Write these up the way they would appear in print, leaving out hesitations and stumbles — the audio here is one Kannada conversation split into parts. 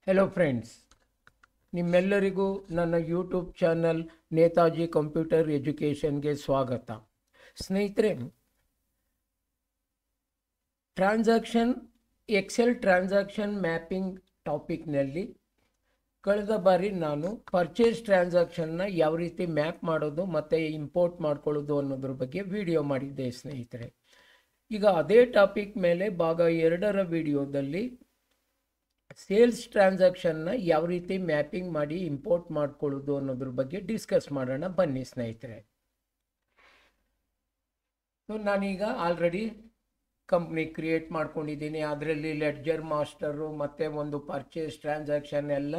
ಹೆಲೋ ಫ್ರೆಂಡ್ಸ್, ನಿಮ್ಮೆಲ್ಲರಿಗೂ ನನ್ನ ಯೂಟ್ಯೂಬ್ ಚಾನಲ್ ನೇತಾಜಿ ಕಂಪ್ಯೂಟರ್ ಎಜುಕೇಷನ್ಗೆ ಸ್ವಾಗತ. ಸ್ನೇಹಿತರೆ, ಎಕ್ಸೆಲ್ ಟ್ರಾನ್ಸಾಕ್ಷನ್ ಮ್ಯಾಪಿಂಗ್ ಟಾಪಿಕ್ನಲ್ಲಿ ಕಳೆದ ಬಾರಿ ನಾನು ಪರ್ಚೇಸ್ ಟ್ರಾನ್ಸಾಕ್ಷನ್ನ ಯಾವ ರೀತಿ ಮ್ಯಾಪ್ ಮಾಡೋದು ಮತ್ತು ಇಂಪೋರ್ಟ್ ಮಾಡ್ಕೊಳ್ಳೋದು ಅನ್ನೋದ್ರ ಬಗ್ಗೆ ವಿಡಿಯೋ ಮಾಡಿದ್ದೆ ಸ್ನೇಹಿತರೆ. ಈಗ ಅದೇ ಟಾಪಿಕ್ ಮೇಲೆ ಭಾಗ 2ರ ವಿಡಿಯೋದಲ್ಲಿ ಸೇಲ್ಸ್ ಟ್ರಾನ್ಸಾಕ್ಷನ್ನ ಯಾವ ರೀತಿ ಮ್ಯಾಪಿಂಗ್ ಮಾಡಿ ಇಂಪೋರ್ಟ್ ಮಾಡ್ಕೊಳ್ಳೋದು ಅನ್ನೋದ್ರ ಬಗ್ಗೆ ಡಿಸ್ಕಸ್ ಮಾಡೋಣ ಬನ್ನಿ ಸ್ನೇಹಿತರೆ. ಸೊ ನಾನೀಗ ಆಲ್ರೆಡಿ ಕಂಪ್ನಿ ಕ್ರಿಯೇಟ್ ಮಾಡ್ಕೊಂಡಿದ್ದೀನಿ. ಅದರಲ್ಲಿ ಲೆಡ್ಜರ್ ಮಾಸ್ಟರು ಮತ್ತು ಒಂದು ಪರ್ಚೇಸ್ ಟ್ರಾನ್ಸಾಕ್ಷನ್ ಎಲ್ಲ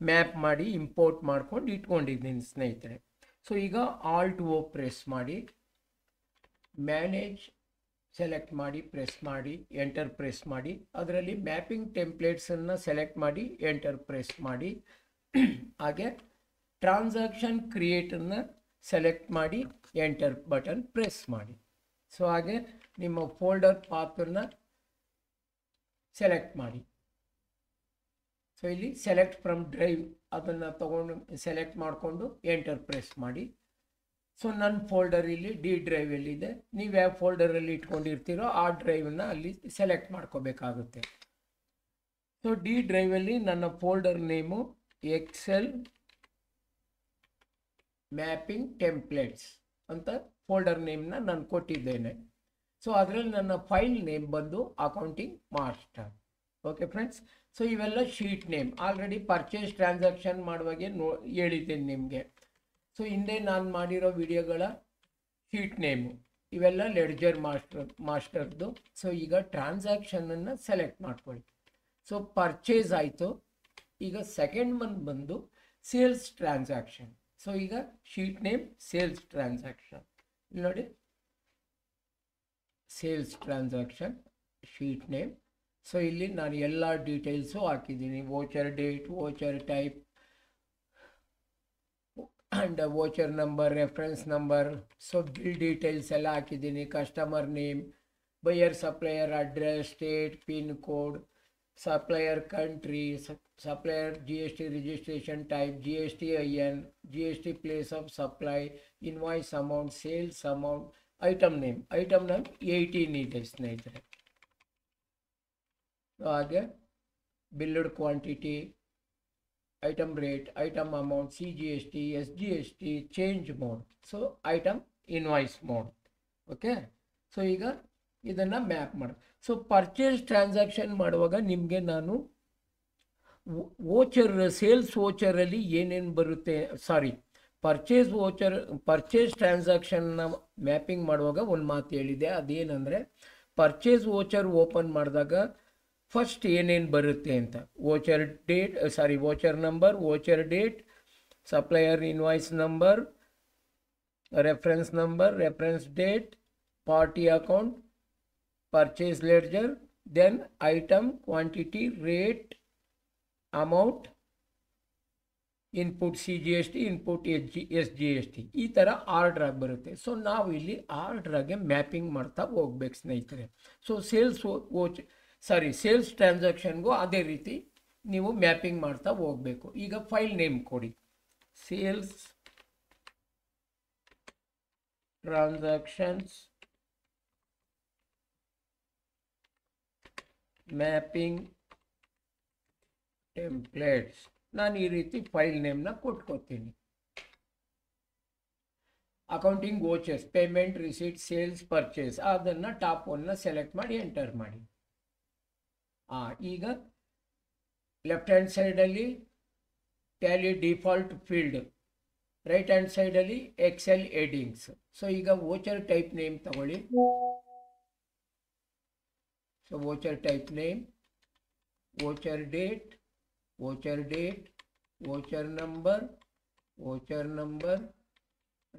ಮ್ಯಾಪ್ ಮಾಡಿ ಇಂಪೋರ್ಟ್ ಮಾಡ್ಕೊಂಡು ಇಟ್ಕೊಂಡಿದ್ದೀನಿ ಸ್ನೇಹಿತರೆ. ಸೊ ಈಗ ಆಲ್ಟ್ ಓ ಪ್ರೆಸ್ ಮಾಡಿ ಮ್ಯಾನೇಜ್ ಸೆಲೆಕ್ಟ್ ಮಾಡಿ ಪ್ರೆಸ್ ಮಾಡಿ ಎಂಟರ್ ಪ್ರೆಸ್ ಮಾಡಿ, ಅದರಲ್ಲಿ ಮ್ಯಾಪಿಂಗ್ ಟೆಂಪ್ಲೇಟ್ಸನ್ನು ಸೆಲೆಕ್ಟ್ ಮಾಡಿ ಎಂಟರ್ ಪ್ರೆಸ್ ಮಾಡಿ, ಹಾಗೆ ಟ್ರಾನ್ಸಾಕ್ಷನ್ ಕ್ರಿಯೇಟನ್ನು ಸೆಲೆಕ್ಟ್ ಮಾಡಿ ಎಂಟರ್ ಬಟನ್ ಪ್ರೆಸ್ ಮಾಡಿ. ಸೊ ಹಾಗೆ ನಿಮ್ಮ ಫೋಲ್ಡರ್ ಪಾತನ್ನು ಸೆಲೆಕ್ಟ್ ಮಾಡಿ. ಸೊ ಇಲ್ಲಿ ಸೆಲೆಕ್ಟ್ ಫ್ರಮ್ ಡ್ರೈವ್ ಅದನ್ನು ತಗೊಂಡು ಸೆಲೆಕ್ಟ್ ಮಾಡಿಕೊಂಡು ಎಂಟರ್ ಪ್ರೆಸ್ ಮಾಡಿ. ಸೊ ನನ್ನ ಫೋಲ್ಡರ್ ಇಲ್ಲಿ ಡಿ ಡ್ರೈವಲ್ಲಿದೆ. ನೀವು ಯಾವ ಫೋಲ್ಡರಲ್ಲಿ ಇಟ್ಕೊಂಡಿರ್ತೀರೋ ಆ ಡ್ರೈವನ್ನ ಅಲ್ಲಿ ಸೆಲೆಕ್ಟ್ ಮಾಡ್ಕೋಬೇಕಾಗುತ್ತೆ. ಸೊ ಡಿ ಡ್ರೈವಲ್ಲಿ ನನ್ನ folder name excel mapping templates ಅಂತ ಫೋಲ್ಡರ್ ನೇಮ್ನ ನಾನು ಕೊಟ್ಟಿದ್ದೇನೆ. ಸೊ ಅದರಲ್ಲಿ ನನ್ನ ಫೈಲ್ ನೇಮ್ ಬಂದು accounting master. Okay friends, so ಇವೆಲ್ಲ sheet name. Already purchase transaction ಮಾಡುವಾಗೆ ಹೇಳಿದ್ದೀನಿ ನಿಮಗೆ. ಸೊ ಹಿಂದೆ ನಾನು ಮಾಡಿರೋ ವಿಡಿಯೋಗಳ ಶೀಟ್ ನೇಮು ಇವೆಲ್ಲ ಲೆಡ್ಜರ್ ಮಾಸ್ಟರ್ದು. ಸೊ ಈಗ ಟ್ರಾನ್ಸಾಕ್ಷನನ್ನು ಸೆಲೆಕ್ಟ್ ಮಾಡ್ಕೊಳ್ಳಿ. ಸೊ ಪರ್ಚೇಸ್ ಆಯಿತು. ಈಗ ಸೆಕೆಂಡ್ ಒನ್ ಬಂದು ಸೇಲ್ಸ್ ಟ್ರಾನ್ಸಾಕ್ಷನ್. ಸೊ ಈಗ ಶೀಟ್ ನೇಮ್ ಸೇಲ್ಸ್ ಟ್ರಾನ್ಸಾಕ್ಷನ್. ಇಲ್ಲಿ ನೋಡಿ, sales transaction sheet name. So ಇಲ್ಲಿ ನಾನು ಎಲ್ಲ ಡೀಟೇಲ್ಸು ಹಾಕಿದ್ದೀನಿ. Voucher date, voucher type and voucher number, reference number. So bill details ಎಲ್ಲ ಹಾಕಿದ್ದೀನಿ. Customer name, buyer supplier address, state, pin code, supplier country, supplier GST registration type, GSTIN, GST place of supply, invoice amount, sales amount, item name 18 ಇದೆ ಸ್ನೇಹಿತರೆ. ಹಾಗೆ build quantity, item rate, item amount, CGST, SGST, change mode, so item invoice mode. Okay, so ಈಗ ಇದನ್ನು ಮ್ಯಾಪ್ ಮಾಡಿ. ಸೊ ಪರ್ಚೇಸ್ ಟ್ರಾನ್ಸಾಕ್ಷನ್ ಮಾಡುವಾಗ ನಿಮಗೆ ನಾನು ವೋಚರ್ ಸೇಲ್ಸ್ ವೋಚರಲ್ಲಿ ಏನೇನು ಬರುತ್ತೆ, ಪರ್ಚೇಸ್ ಟ್ರಾನ್ಸಾಕ್ಷನ್ನ ಮ್ಯಾಪಿಂಗ್ ಮಾಡುವಾಗ ಒಂದು ಮಾತು ಹೇಳಿದೆ. ಅದೇನೆಂದರೆ ಪರ್ಚೇಸ್ ವೋಚರ್ ಓಪನ್ ಮಾಡಿದಾಗ ಫಸ್ಟ್ ಏನೇನು ಬರುತ್ತೆ ಅಂತ. Voucher number, voucher date, supplier invoice number, reference date, party account, purchase ledger, then item, quantity, rate, amount, input CGST, input SGST, ಈ ಥರ ಆರ್ಡ್ರಾಗಿ ಬರುತ್ತೆ. ಸೊ ನಾವು ಇಲ್ಲಿ ಆರ್ಡ್ರಾಗೆ ಮ್ಯಾಪಿಂಗ್ ಮಾಡ್ತಾ ಹೋಗ್ಬೇಕು ಸ್ನೇಹಿತರೆ. ಸೊ ಸೇಲ್ಸ್ ಟ್ರಾನ್ಸಾಕ್ಷನ್ಗೂ ಅದೇ ರೀತಿ ನೀವು ಮ್ಯಾಪಿಂಗ್ ಮಾಡ್ತಾ ಹೋಗಬೇಕು. ಈಗ ಫೈಲ್ ನೇಮ್ ಕೊಡಿ, ಸೇಲ್ಸ್ ಟ್ರಾನ್ಸಾಕ್ಷನ್ಸ್ ಮ್ಯಾಪಿಂಗ್ ಟೆಂಪ್ಲೇಟ್ಸ್. ನಾನು ಈ ರೀತಿ ಫೈಲ್ ನೇಮ್ನ ಕೊಟ್ಕೋತೀನಿ. Accounting vouchers, payment, receipt, sales, purchase, ಅದನ್ನು ಟಾಪ್ ಒನ್ನ ಸೆಲೆಕ್ಟ್ ಮಾಡಿ ಎಂಟರ್ ಮಾಡಿ. ಈಗ ಲೆಫ್ಟ್ ಹ್ಯಾಂಡ್ ಸೈಡಲ್ಲಿ Tally default field, right hand ಸೈಡಲ್ಲಿ ಎಕ್ಸೆಲ್ ಹೆಡಿಂಗ್ಸ್. ಸೊ ಈಗ ವೋಚರ್ ಟೈಪ್ ನೇಮ್ ತಗೊಳ್ಳಿ. So voucher type name, voucher date, voucher number,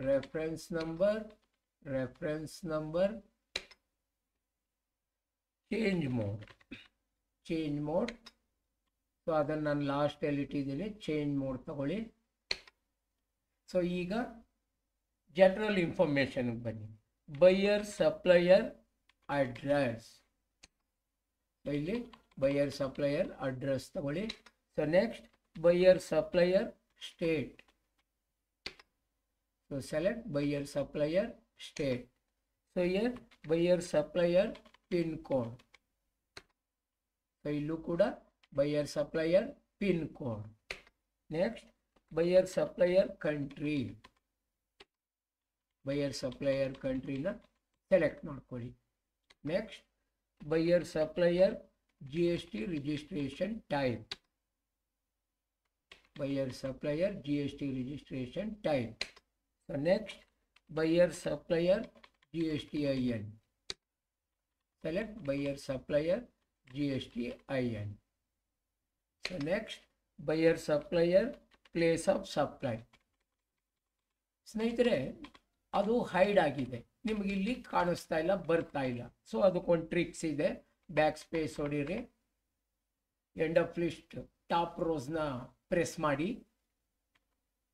reference number, change mode. So ಅದನ್ನು ನಾನು ಲಾಸ್ಟಲ್ಲಿ ಇಟ್ಟಿದ್ದೀನಿ. ಚೇಂಜ್ ಮೋಡ್ ತಗೊಳ್ಳಿ. ಸೊ ಈಗ ಜನರಲ್ ಇನ್ಫಾರ್ಮೇಷನ್ಗೆ ಬನ್ನಿ. ಬೈಯರ್ ಸಪ್ಲೈಯರ್ ಅಡ್ರೆಸ್, ಇಲ್ಲಿ ಬೈಯರ್ ಸಪ್ಲೈಯರ್ ಅಡ್ರೆಸ್ ತಗೊಳ್ಳಿ. So next, buyer supplier state. So select buyer supplier state. So here buyer supplier pin code. So illu kuda buyer supplier pin code. Next, buyer supplier country. Buyer supplier country na select ಮಾಡ್ಕೊಳ್ಳಿ. Next, buyer supplier GST registration type. Buyer supplier GST registration type. So next, buyer supplier GSTIN. Select buyer supplier GSTIN. So next, buyer supplier place of supply. ಸ್ನೇಹಿತರೆ, ಅದು ಹೈಡ್ ಆಗಿದೆ, ನಿಮಗೆ ಇಲ್ಲಿ ಕಾಣಿಸ್ತಾ ಇಲ್ಲ, ಬರ್ತಾ ಇಲ್ಲ. ಸೊ ಅದಕ್ಕೊಂದು ಟ್ರಿಕ್ಸ್ ಇದೆ. ಬ್ಯಾಕ್ ಸ್ಪೇಸ್ ಹೊಡೀರಿ, ಎಂಡ್ ಆಫ್ ಲಿಸ್ಟ್ ಟಾಪ್ ರೋಸ್ನ ಪ್ರೆಸ್ ಮಾಡಿ,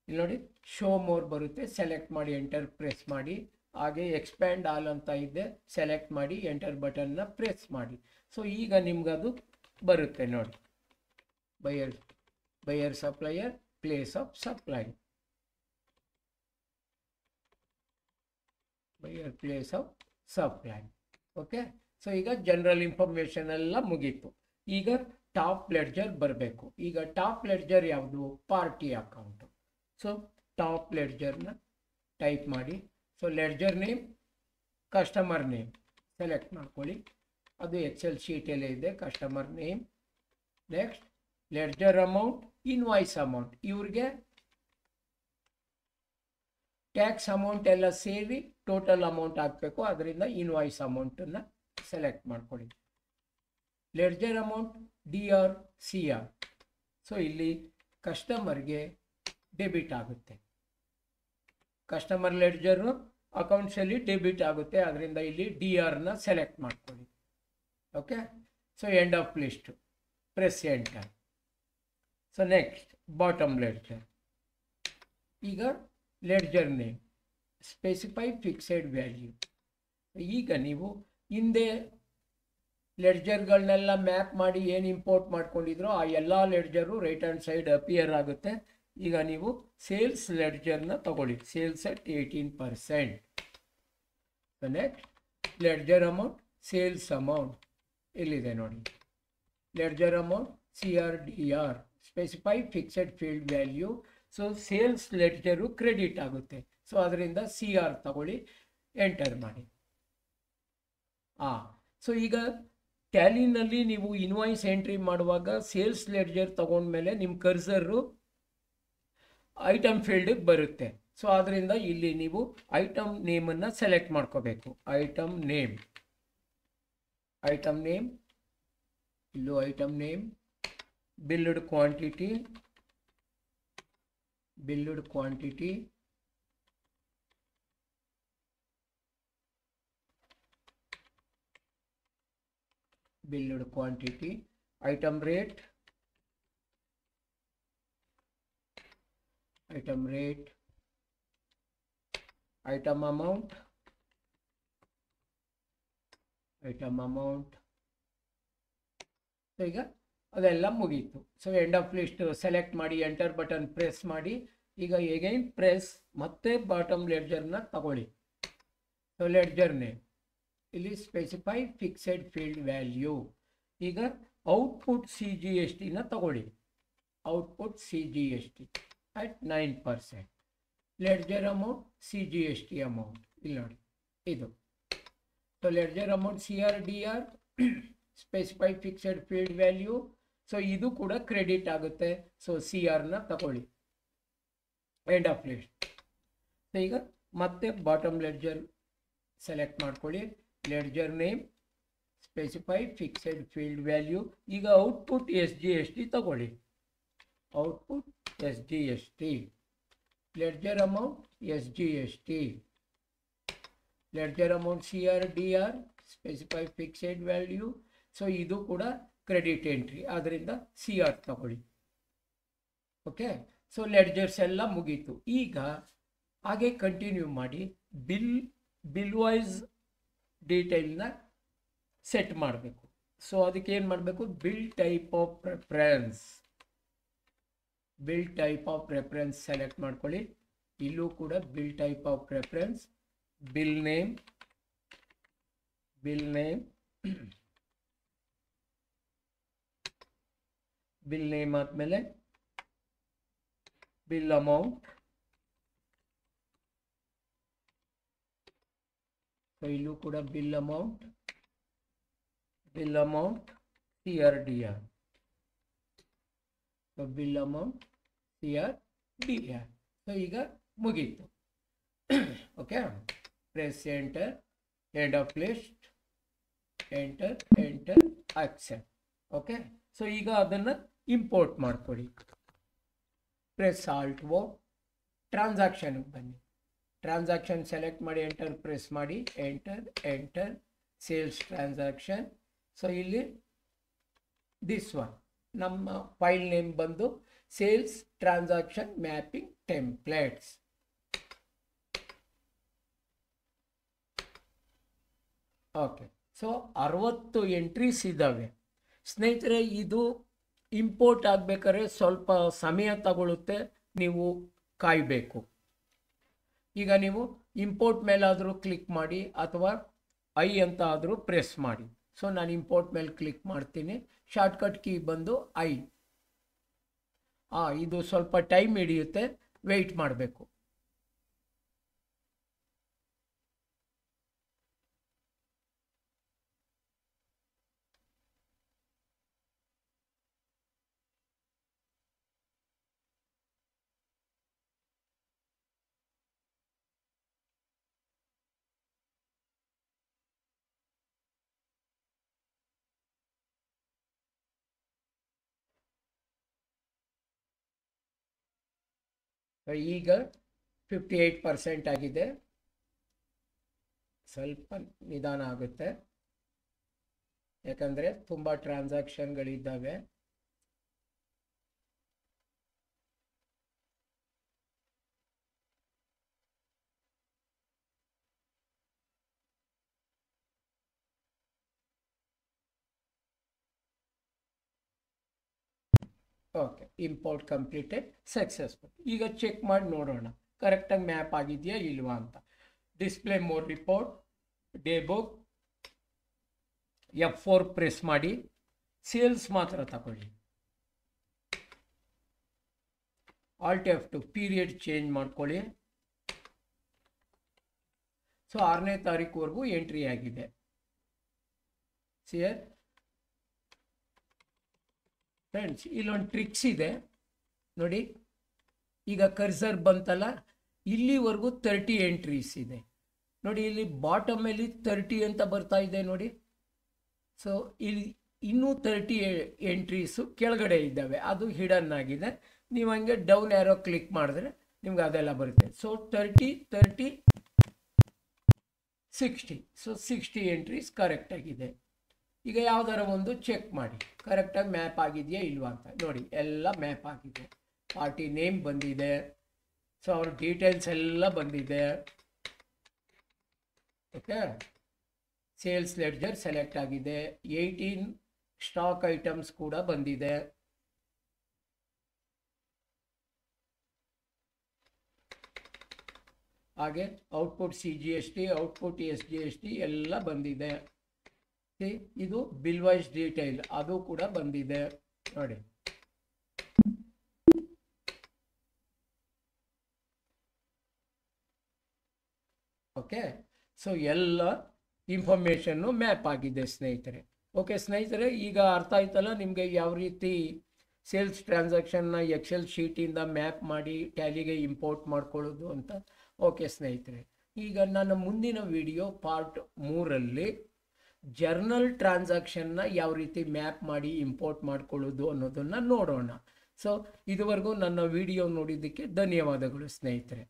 ಇಲ್ಲಿ ನೋಡಿ ಶೋ ಮೋರ್ ಬರುತ್ತೆ, ಸೆಲೆಕ್ಟ್ ಮಾಡಿ ಎಂಟರ್ ಪ್ರೆಸ್ ಮಾಡಿ. ಹಾಗೆ ಎಕ್ಸ್ಪ್ಯಾಂಡ್ ಆಲ್ ಅಂತ ಇದೆ, ಸೆಲೆಕ್ಟ್ ಮಾಡಿ ಎಂಟರ್ ಬಟನ್ನ ಪ್ರೆಸ್ ಮಾಡಿ. ಸೊ ಈಗ ನಿಮ್ಗದು ಬರುತ್ತೆ ನೋಡಿ, buyer supplier place of supply. Buyer place of supply. Okay, so ಈಗ ಜನರಲ್ ಇನ್ಫಾರ್ಮೇಶನ್ ಎಲ್ಲ ಮುಗೀತು. ಈಗ ಟಾಪ್ ಲೆಡ್ಜರ್ ಬರಬೇಕು. ಈಗ ಟಾಪ್ ಲೆಡ್ಜರ್ ಯಾವುದು? Party account. ಸೊ ಟಾಪ್ ಲೆಡ್ಜರ್ನ ಟೈಪ್ ಮಾಡಿ. So ledger name, customer name select ಮಾಡ್ಕೊಳ್ಳಿ. ಅದು ಎಕ್ಸೆಲ್ ಶೀಟಲ್ಲೇ ಇದೆ, customer name. Next, ledger amount, invoice amount. ಇವ್ರಿಗೆ ಟ್ಯಾಕ್ಸ್ ಅಮೌಂಟ್ ಎಲ್ಲ ಸೇರಿ ಟೋಟಲ್ ಅಮೌಂಟ್ ಹಾಕಬೇಕು, ಅದರಿಂದ ಇನ್ವಾಯ್ಸ್ ಅಮೌಂಟನ್ನು ಸೆಲೆಕ್ಟ್ ಮಾಡ್ಕೊಳ್ಳಿ. Ledger amount DR CR. So ಇಲ್ಲಿ ಕಸ್ಟಮರ್ಗೆ ಡೆಬಿಟ್ ಆಗುತ್ತೆ, ಕಸ್ಟಮರ್ ಲೆಡ್ಜರು ಅಕೌಂಟ್ಸಲ್ಲಿ ಡೆಬಿಟ್ ಆಗುತ್ತೆ, ಅದರಿಂದ ಇಲ್ಲಿ DRನ ಸೆಲೆಕ್ಟ್ ಮಾಡ್ಕೊಳ್ಳಿ. Okay, so end of list press enter. So next, bottom ledger. ಈಗ ledger name, specify fixed value. ಈಗ ನೀವು ಹಿಂದೆ ಲೆಡ್ಜರ್ಗಳನ್ನೆಲ್ಲ ಮ್ಯಾಪ್ ಮಾಡಿ ಏನು ಇಂಪೋರ್ಟ್ ಮಾಡ್ಕೊಂಡಿದ್ರೋ ಆ ಎಲ್ಲ ledger right hand side appear ಆಗುತ್ತೆ. ಈಗ ನೀವು ಸೇಲ್ಸ್ ಲೆಡ್ಜರ್ನ ತಗೊಳ್ಳಿ, sales at 18%. Next, ledger amount, sales amount ಇಲ್ಲಿದೆ ನೋಡಿ, ledger amount CRDR, specify fixed field value. So sales ledger credit ಆಗುತ್ತೆ, ಸೊ ಅದರಿಂದ CR ತಗೊಳ್ಳಿ, ಎಂಟರ್ ಮಾಡಿ. ಸೊ ಈಗ ಟ್ಯಾಲಿನಲ್ಲಿ ನೀವು ಇನ್ವಾಯ್ಸ್ ಎಂಟ್ರಿ ಮಾಡುವಾಗ ಸೇಲ್ಸ್ ಲೆಡ್ಜರ್ ತಗೊಂಡ್ಮೇಲೆ ನಿಮ್ಮ ಕರ್ಸರು ಐಟಮ್ ಫೀಲ್ಡಿಗೆ ಬರುತ್ತೆ. ಸೊ ಅದರಿಂದ ಇಲ್ಲಿ ನೀವು ಐಟಮ್ ನೇಮನ್ನು ಸೆಲೆಕ್ಟ್ ಮಾಡ್ಕೋಬೇಕು. ಐಟಮ್ ನೇಮ್, ಇಲ್ಲೂ item name, build quantity, item rate, item amount, so ಈಗ ಅದೆಲ್ಲ ಮುಗೀತು. So end of list select ಮಾಡಿ, ಎಂಟರ್ ಬಟನ್ ಪ್ರೆಸ್ ಮಾಡಿ. ಈಗ ಎಗೈನ್ ಪ್ರೆಸ್, ಮತ್ತೆ ಬಾಟಮ್ ಲೆಡ್ಜರ್ನ ತಗೊಳ್ಳಿ. ಸೊ ಲೆಡ್ಜರ್ ನೇಮ್, ಇಲ್ಲಿ ಸ್ಪೆಸಿಫೈ ಫಿಕ್ಸೆಡ್ ಫೀಲ್ಡ್ ವ್ಯಾಲ್ಯೂ. ಈಗ ಔಟ್ಪುಟ್ CGSTನ ತಗೊಳ್ಳಿ, output CGST at 9%. Ledger amount, CGST amount ಇಲ್ಲಿ ನೋಡಿ ಇದು. So ledger amount CRDR, specify fixed field value. So ಇದು ಕೂಡ ಕ್ರೆಡಿಟ್ ಆಗುತ್ತೆ, ಸೊ CRನ ತಗೊಳ್ಳಿ, ಎಂಡ್ ಆಫ್ ಲಿಸ್ಟ್. ಸೊ ಈಗ ಮತ್ತೆ ಬಾಟಮ್ ಲೆಡ್ಜರ್ ಸೆಲೆಕ್ಟ್ ಮಾಡ್ಕೊಳ್ಳಿ, ledger name, specify fixed field value. ಈಗ ಔಟ್ಪುಟ್ SGST ತಗೊಳ್ಳಿ, output SGST. Ledger amount SGST, ledger amount CRDR, specify fixed value. So ಇದು ಕೂಡ ಕ್ರೆಡಿಟ್ ಎಂಟ್ರಿ, ಅದರಿಂದ CR ತಗೊಳ್ಳಿ. ಓಕೆ, ಸೊ ಲೆಡ್ಜರ್ಸ್ ಎಲ್ಲ ಮುಗೀತು. ಈಗ ಹಾಗೆ ಕಂಟಿನ್ಯೂ ಮಾಡಿ, ಬಿಲ್ ವೈಸ್ ಡೀಟೇಲ್ನ ಸೆಟ್ ಮಾಡಬೇಕು. ಸೊ ಅದಕ್ಕೆ ಏನು ಮಾಡಬೇಕು? Bill type of preference. Bill type of reference select ಮಾಡ್ಕೊಳ್ಳಿ. ಇಲ್ಲೂ ಕೂಡ bill type of reference, bill name bill name ಆದಮೇಲೆ ಬಿಲ್ ಅಮೌಂಟ್. ಸೊ ಇಲ್ಲೂ ಕೂಡ bill amount CRDR. So bill amount CRDR. So ಈಗ ಮುಗೀತು. Okay, press enter, end of list, enter accept. Okay, so ಈಗ ಅದನ್ನು ಇಂಪೋರ್ಟ್ ಮಾಡ್ಕೊಳ್ಳಿ. ಪ್ರೆಸ್ ಆಲ್ಟ್ ಓ, ಟ್ರಾನ್ಸಾಕ್ಷನ್ಗೆ ಬನ್ನಿ. ಟ್ರಾನ್ಸಾಕ್ಷನ್ ಸೆಲೆಕ್ಟ್ ಮಾಡಿ ಎಂಟರ್ ಪ್ರೆಸ್ ಮಾಡಿ, ಎಂಟರ್ ಸೇಲ್ಸ್ ಟ್ರಾನ್ಸಾಕ್ಷನ್. ಸೊ ಇಲ್ಲಿ ದಿಸ್ ಒನ್ ನಮ್ಮ ಫೈಲ್ ನೇಮ್ ಬಂದು sales transaction mapping templates. Okay, so 60 entries ಇದ್ದಾವೆ ಸ್ನೇಹಿತರೆ. ಇದು ಇಂಪೋರ್ಟ್ ಆಗಬೇಕಾದ್ರೆ ಸ್ವಲ್ಪ ಸಮಯ ತಗೊಳ್ಳುತ್ತೆ, ನೀವು ಕಾಯಬೇಕು. ಈಗ ನೀವು ಇಂಪೋರ್ಟ್ ಮೇಲಾದರೂ ಕ್ಲಿಕ್ ಮಾಡಿ ಅಥವಾ ಐ ಅಂತ ಆದರೂ ಪ್ರೆಸ್ ಮಾಡಿ. ಸೊ ನಾನು ಇಂಪೋರ್ಟ್ ಮೇಲೆ ಕ್ಲಿಕ್ ಮಾಡ್ತೀನಿ. ಶಾರ್ಟ್ಕಟ್ ಕೀ ಬಂದು ಐ. ಇದು ಸ್ವಲ್ಪ ಟೈಮ್ ಹಿಡಿಯುತ್ತೆ, ವೆಯ್ಟ್ ಮಾಡಬೇಕು. ಈಗ 58% ಆಗಿದೆ. ಸ್ವಲ್ಪ ನಿಧಾನ ಆಗುತ್ತೆ, ಯಾಕಂದರೆ ತುಂಬ ಟ್ರಾನ್ಸಾಕ್ಷನ್ಗಳಿದ್ದಾವೆ. Okay, import completed successful. ಈಗ ಚೆಕ್ ಮಾಡಿ ನೋಡೋಣ ಕರೆಕ್ಟಾಗಿ ಮ್ಯಾಪ್ ಆಗಿದೆಯಾ ಇಲ್ವಾ ಅಂತ. Display more report, day book, F4 press ಮಾಡಿ, ಸೇಲ್ಸ್ ಮಾತ್ರ ತಗೊಳ್ಳಿ. ಆಲ್ಟ್ F2 ಪೀರಿಯಡ್ ಚೇಂಜ್ ಮಾಡ್ಕೊಳ್ಳಿ. ಸೊ 6ನೇ ತಾರೀಕುವರೆಗೂ ಎಂಟ್ರಿ ಆಗಿದೆ. ಸಿಯರ್ ಫ್ರೆಂಡ್ಸ್, ಇಲ್ಲೊಂದು ಟ್ರಿಕ್ಸ್ ಇದೆ ನೋಡಿ. ಈಗ ಕರ್ಸರ್ ಬಂತಲ್ಲ, ಇಲ್ಲಿವರೆಗೂ 30 ಎಂಟ್ರೀಸ್ ಇದೆ ನೋಡಿ. ಇಲ್ಲಿ ಬಾಟಮಲ್ಲಿ 30 ಅಂತ ಬರ್ತಾ ಇದೆ ನೋಡಿ. ಸೊ ಇಲ್ಲಿ ಇನ್ನೂ 30 ಎಂಟ್ರೀಸು ಕೆಳಗಡೆ ಇದ್ದಾವೆ, ಅದು ಹಿಡನ್ ಆಗಿದೆ. ನೀವು ಹಂಗೆ ಡೌನ್ ಆರೋ ಕ್ಲಿಕ್ ಮಾಡಿದ್ರೆ ನಿಮ್ಗೆ ಅದೆಲ್ಲ ಬರುತ್ತೆ. ಸೊ 30 60. ಸೊ 60 ಎಂಟ್ರೀಸ್ ಕರೆಕ್ಟಾಗಿದೆ. ಈಗ ಯಾವ್ದಾರ ಒಂದು ಚೆಕ್ ಮಾಡಿ ಕರೆಕ್ಟಾಗಿ ಮ್ಯಾಪ್ ಆಗಿದೆಯಾ ಇಲ್ವಾ ಅಂತ ನೋಡಿ. ಎಲ್ಲ ಮ್ಯಾಪ್ ಆಗಿದೆ. ಪಾರ್ಟಿ ನೇಮ್ ಬಂದಿದೆ, ಸೊ ಅವ್ರ ಡೀಟೇಲ್ಸ್ ಎಲ್ಲ ಬಂದಿದೆ. ಓಕೆ, ಸೇಲ್ಸ್ ಲೆಡ್ಜರ್ ಸೆಲೆಕ್ಟ್ ಆಗಿದೆ. 18 ಸ್ಟಾಕ್ ಐಟಮ್ಸ್ ಕೂಡ ಬಂದಿದೆ. ಹಾಗೆ ಔಟ್ಪುಟ್ CGST, ಔಟ್ಪುಟ್ SGST ಎಲ್ಲ ಬಂದಿದೆ. ಇದು ಬಿಲ್ ವೈಸ್ ಡೀಟೇಲ್ ಅದು ಕೂಡ ಬಂದಿದೆ ನೋಡಿ. ಓಕೆ, ಸೊ ಎಲ್ಲ ಇನ್ಫಾರ್ಮೇಷನ್ನು ಮ್ಯಾಪ್ ಆಗಿದೆ ಸ್ನೇಹಿತರೆ. ಓಕೆ ಸ್ನೇಹಿತರೆ, ಈಗ ಅರ್ಥ ಆಯ್ತಲ್ಲ ನಿಮಗೆ ಯಾವ ರೀತಿ ಸೇಲ್ಸ್ ಟ್ರಾನ್ಸಾಕ್ಷನ್ನ ಎಕ್ಸೆಲ್ ಶೀಟಿಂದ ಮ್ಯಾಪ್ ಮಾಡಿ ಟ್ಯಾಲಿಗೆ ಇಂಪೋರ್ಟ್ ಮಾಡ್ಕೊಳ್ಳೋದು ಅಂತ. ಓಕೆ ಸ್ನೇಹಿತರೆ, ಈಗ ನನ್ನ ಮುಂದಿನ ವಿಡಿಯೋ ಪಾರ್ಟ್ 3ರಲ್ಲಿ ಜರ್ನಲ್ ಟ್ರಾನ್ಸಾಕ್ಷನ್ನ ಯಾವ ರೀತಿ ಮ್ಯಾಪ್ ಮಾಡಿ ಇಂಪೋರ್ಟ್ ಮಾಡ್ಕೊಳ್ಳೋದು ಅನ್ನೋದನ್ನು ನೋಡೋಣ. ಸೊ ಇದುವರೆಗೂ ನನ್ನ ವಿಡಿಯೋ ನೋಡಿದ್ದಕ್ಕೆ ಧನ್ಯವಾದಗಳು ಸ್ನೇಹಿತರೆ.